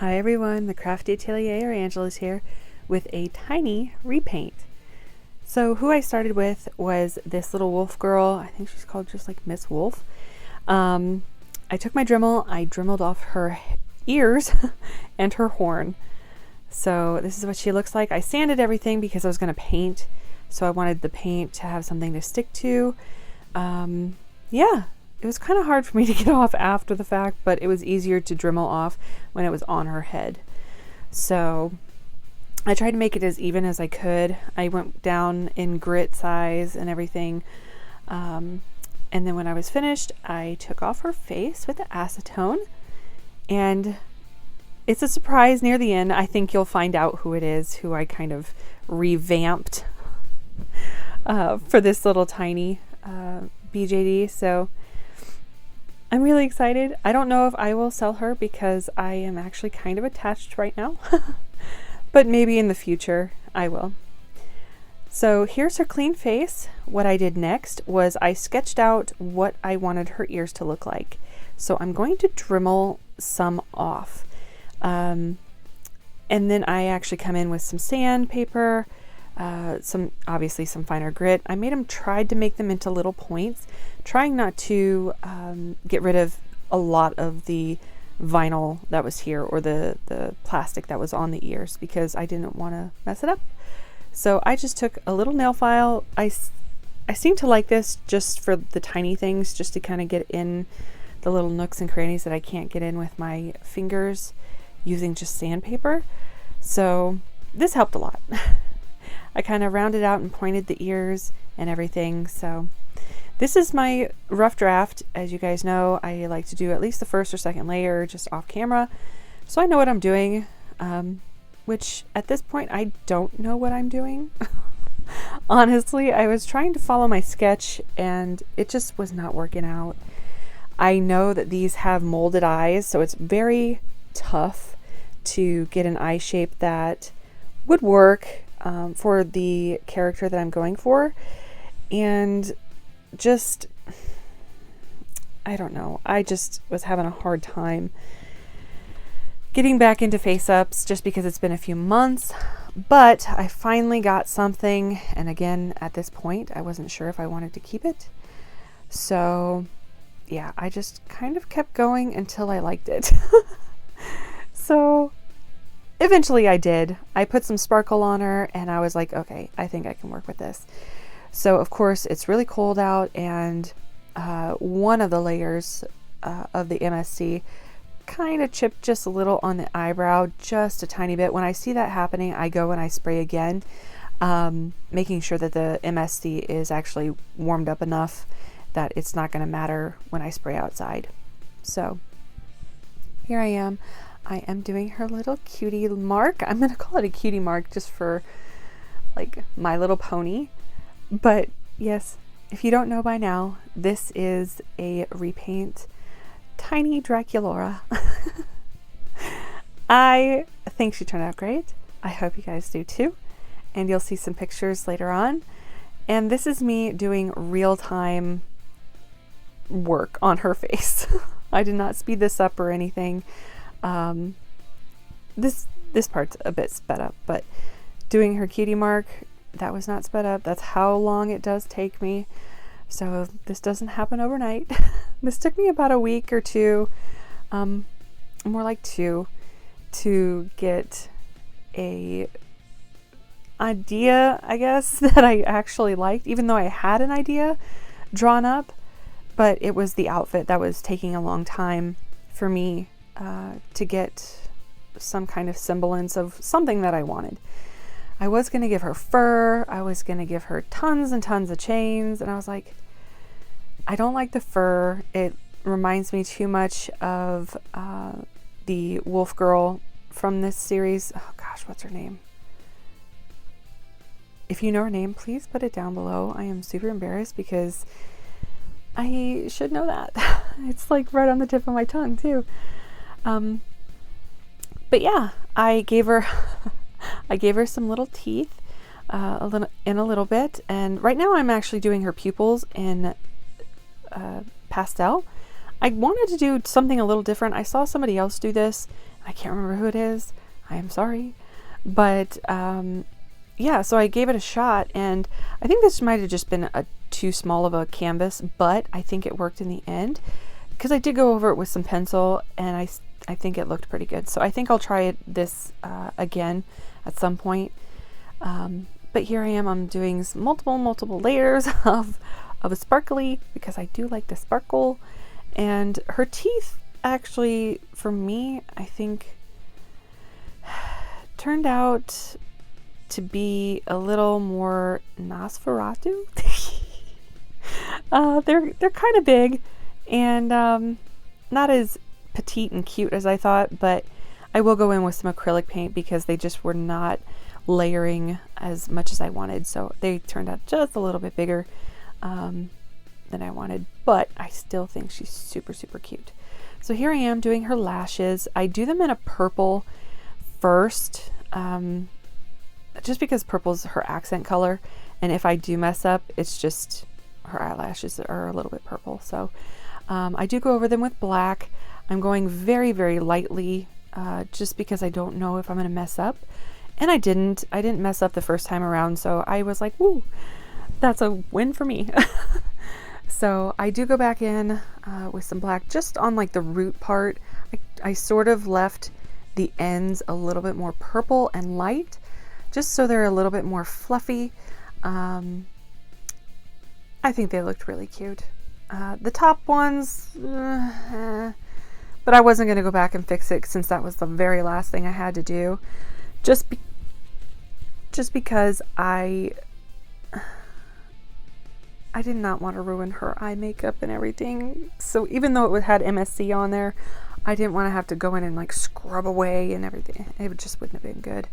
Hi everyone, the Crafty Atelier or Angela's here with a tiny repaint. So who I started with was this little wolf girl. I think she's called just like Miss Wolf. I took my Dremel, I dremeled off her ears and her horn. So this is what she looks like. I sanded everything because I was going to paint, so I wanted the paint to have something to stick to. Yeah. It was kind of hard for me to get off after the fact, but it was easier to Dremel off when it was on her head. So I tried to make it as even as I could. I went down in grit size and everything. And then when I was finished, I took off her face with the acetone. And it's a surprise near the end. I think you'll find out who it is, who I kind of revamped for this little tiny BJD. So I'm really excited. I don't know if I will sell her because I am actually kind of attached right now, but maybe in the future I will. So here's her clean face. What I did next was I sketched out what I wanted her ears to look like. So I'm going to Dremel some off. And then I actually come in with some sandpaper, obviously some finer grit. I tried to make them into little points, trying not to get rid of a lot of the vinyl that was here or the plastic that was on the ears because I didn't want to mess it up. So I just took a little nail file. I seem to like this just for the tiny things, just to kind of get in the little nooks and crannies that I can't get in with my fingers using just sandpaper. So this helped a lot. I kind of rounded out and pointed the ears and everything. So this is my rough draft. As you guys know, I like to do at least the first or second layer just off camera, so I know what I'm doing, which at this point I don't know what I'm doing. Honestly, I was trying to follow my sketch and it just was not working out. I know that these have molded eyes, so it's very tough to get an eye shape that would work for the character that I'm going for. And just, I don't know, I just was having a hard time getting back into face-ups just because it's been a few months. But I finally got something, and again, at this point, I wasn't sure if I wanted to keep it. So yeah, I just kind of kept going until I liked it. So eventually I did. I put some sparkle on her and I was like, okay, I think I can work with this. So of course it's really cold out, and one of the layers of the MSC kind of chipped just a little on the eyebrow, just a tiny bit. When I see that happening, I go and I spray again, making sure that the MSC is actually warmed up enough that it's not going to matter when I spray outside. So here I am. I am doing her little cutie mark. I'm going to call it a cutie mark just for like My Little Pony. But yes, if you don't know by now, this is a repaint tiny Draculora. I think she turned out great. I hope you guys do too. And you'll see some pictures later on. And this is me doing real-time work on her face. I did not speed this up or anything. This part's a bit sped up, but doing her cutie mark, that was not sped up. That's how long it does take me. So this doesn't happen overnight. This took me about a week or two, more like 2, to get a idea, I guess, that I actually liked, even though I had an idea drawn up, but it was the outfit that was taking a long time for me to get some kind of semblance of something that I wanted. I was going to give her fur, I was going to give her tons and tons of chains, and I was like, I don't like the fur. It reminds me too much of the wolf girl from this series. Oh gosh, what's her name? If you know her name, please put it down below. I am super embarrassed because I should know that. It's like right on the tip of my tongue too. But yeah, I gave her some little teeth, a little bit, and right now I'm actually doing her pupils in pastel. I wanted to do something a little different. I saw somebody else do this. I can't remember who it is. I am sorry. But yeah, so I gave it a shot, and I think this might have just been too small of a canvas, but I think it worked in the end because I did go over it with some pencil, and I think it looked pretty good. So I think I'll try this again at some point. But here I am, I'm doing multiple layers of a sparkly because I do like the sparkle. And her teeth actually, for me, I think turned out to be a little more Nosferatu. They're kind of big and not as petite and cute as I thought, but I will go in with some acrylic paint because they just were not layering as much as I wanted, so they turned out just a little bit bigger than I wanted, but I still think she's super cute. So here I am doing her lashes. I do them in a purple first, just because purple's her accent color, and if I do mess up, it's just her eyelashes are a little bit purple. So I do go over them with black. I'm going very lightly, just because I don't know if I'm gonna mess up. And I didn't mess up the first time around, so I was like, woo, that's a win for me. So I do go back in with some black just on like the root part. I sort of left the ends a little bit more purple and light, just so they're a little bit more fluffy. I think they looked really cute. The top ones, but I wasn't going to go back and fix it since that was the very last thing I had to do. Just because I did not want to ruin her eye makeup and everything. So even though it had MSC on there, I didn't want to have to go in and like scrub away and everything. It just wouldn't have been good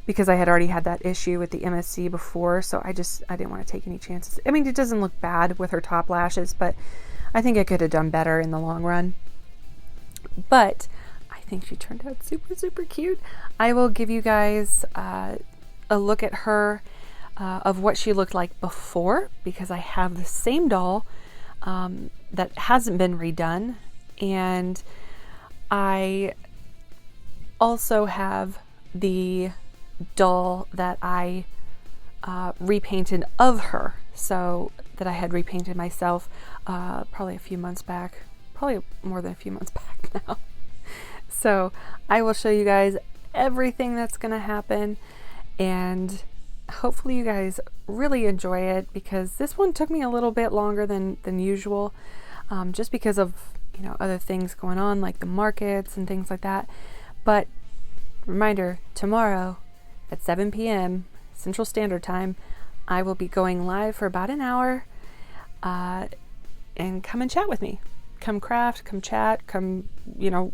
because I had already had that issue with the MSC before. So I didn't want to take any chances. I mean, it doesn't look bad with her top lashes, but I think I could have done better in the long run. But I think she turned out super cute. I will give you guys a look at her of what she looked like before, because I have the same doll that hasn't been redone, and I also have the doll that I repainted of her, so that I had repainted myself probably a few months back, probably more than a few months back now. So I will show you guys everything that's gonna happen, and hopefully you guys really enjoy it, because this one took me a little bit longer than usual, just because of, you know, other things going on like the markets and things like that. But reminder, tomorrow at 7 p.m. Central Standard Time, I will be going live for about an hour, and come and chat with me. Come craft, come chat, come, you know,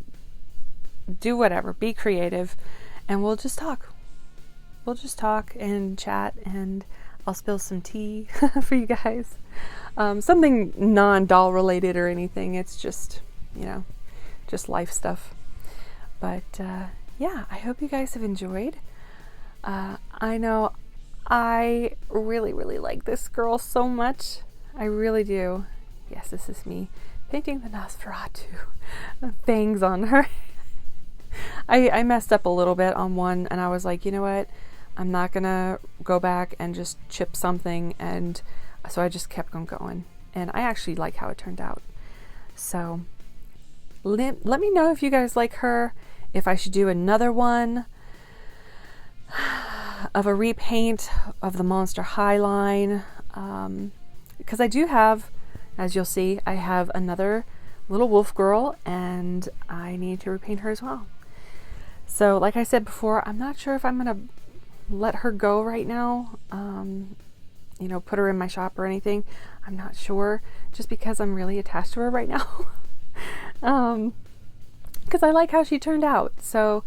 do whatever, be creative, and we'll just talk. We'll just talk and chat, and I'll spill some tea for you guys. Something non-doll related or anything. It's just, you know, just life stuff. But yeah, I hope you guys have enjoyed. I know I really like this girl so much. I really do. Yes, this is me painting the Nosferatu fangs on her. I messed up a little bit on one, and I was like, you know what? I'm not gonna go back and just chip something, and so I just kept on going, and I actually like how it turned out. So let me know if you guys like her, if I should do another one of a repaint of the Monster High line, because I do have, as you'll see, I have another little wolf girl, and I need to repaint her as well. So like I said before, I'm not sure if I'm gonna let her go right now, you know, put her in my shop or anything. I'm not sure, just because I'm really attached to her right now. Because I like how she turned out. So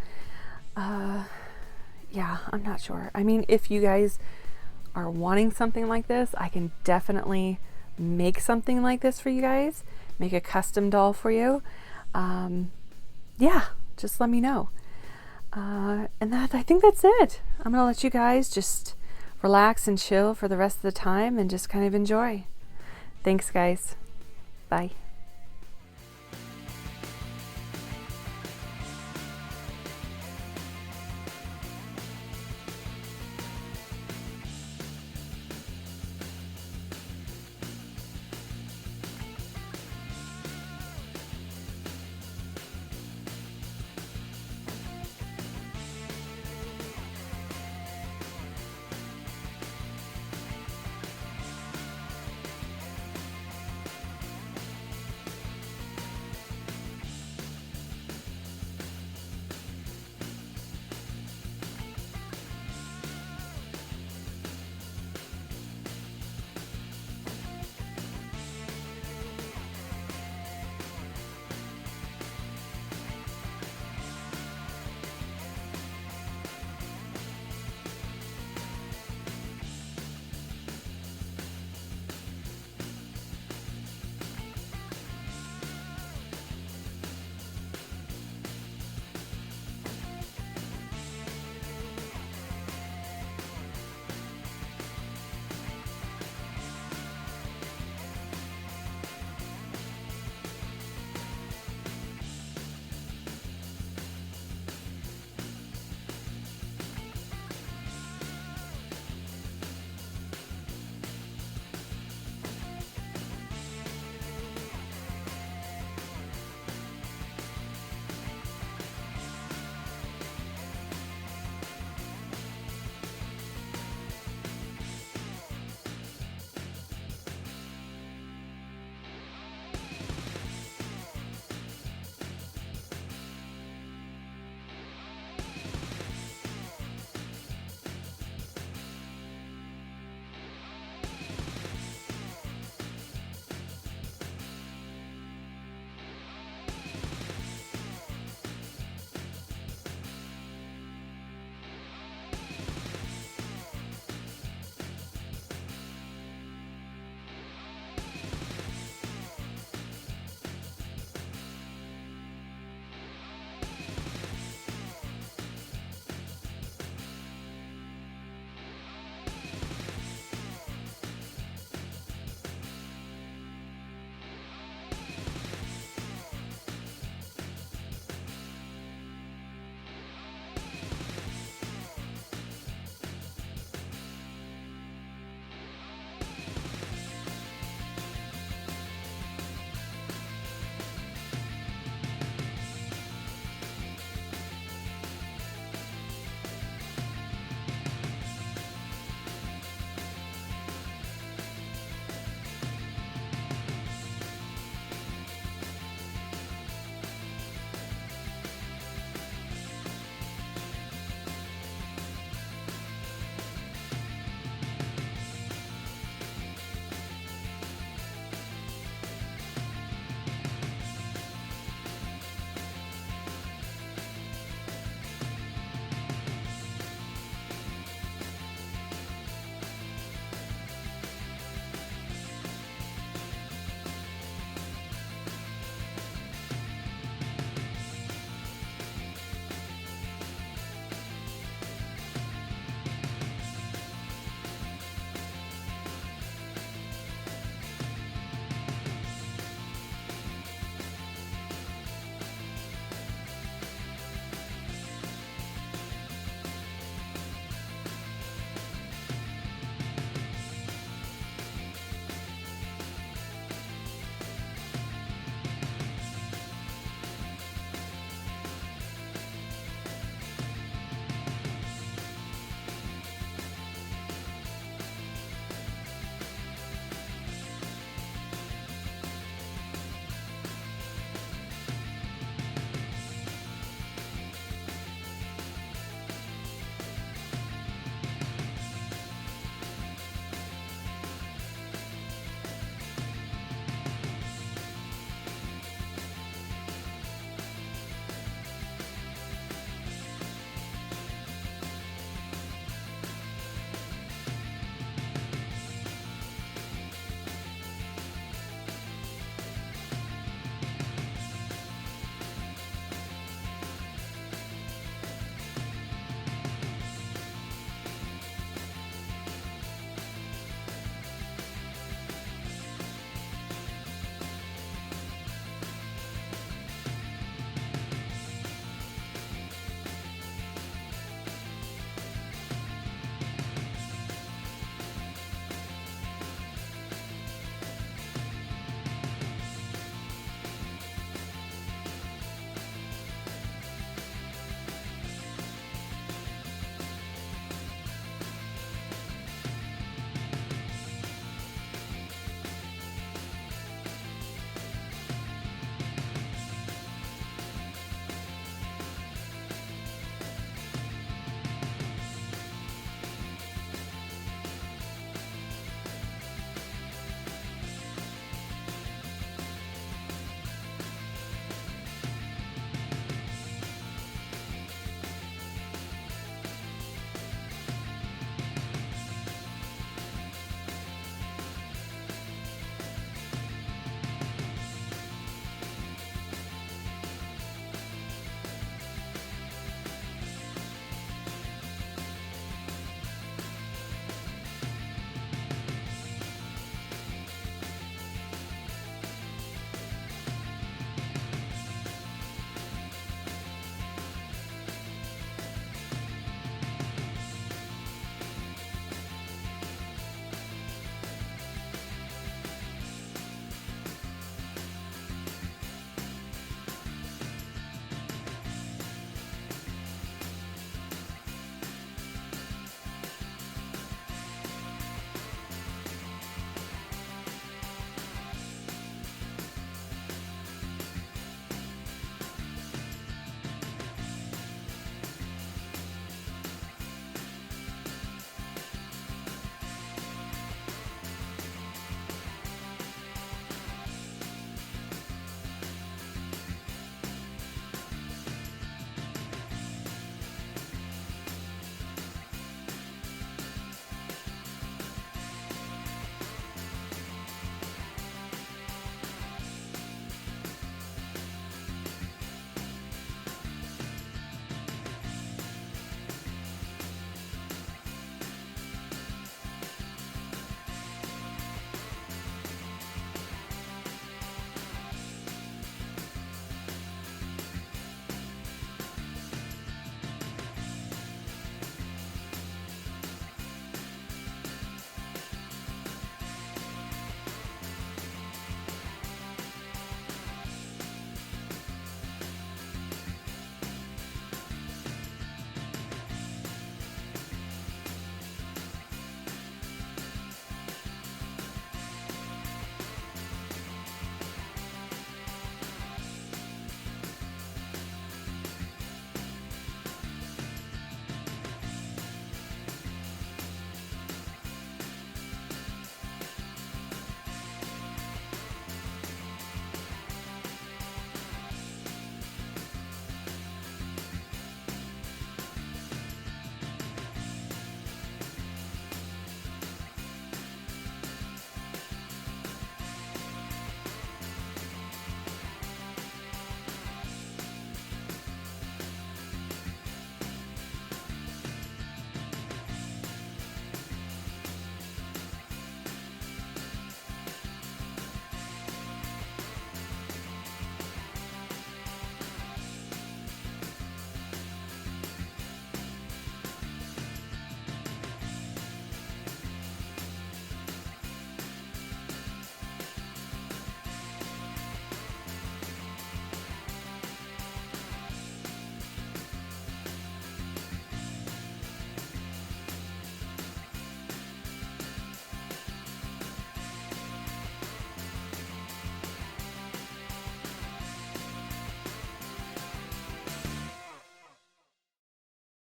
yeah, I'm not sure. I mean, if you guys are wanting something like this, I can definitely make something like this for you guys, make a custom doll for you. Yeah, just let me know. And I think that's it. I'm gonna let you guys just relax and chill for the rest of the time and just kind of enjoy. Thanks, guys. Bye.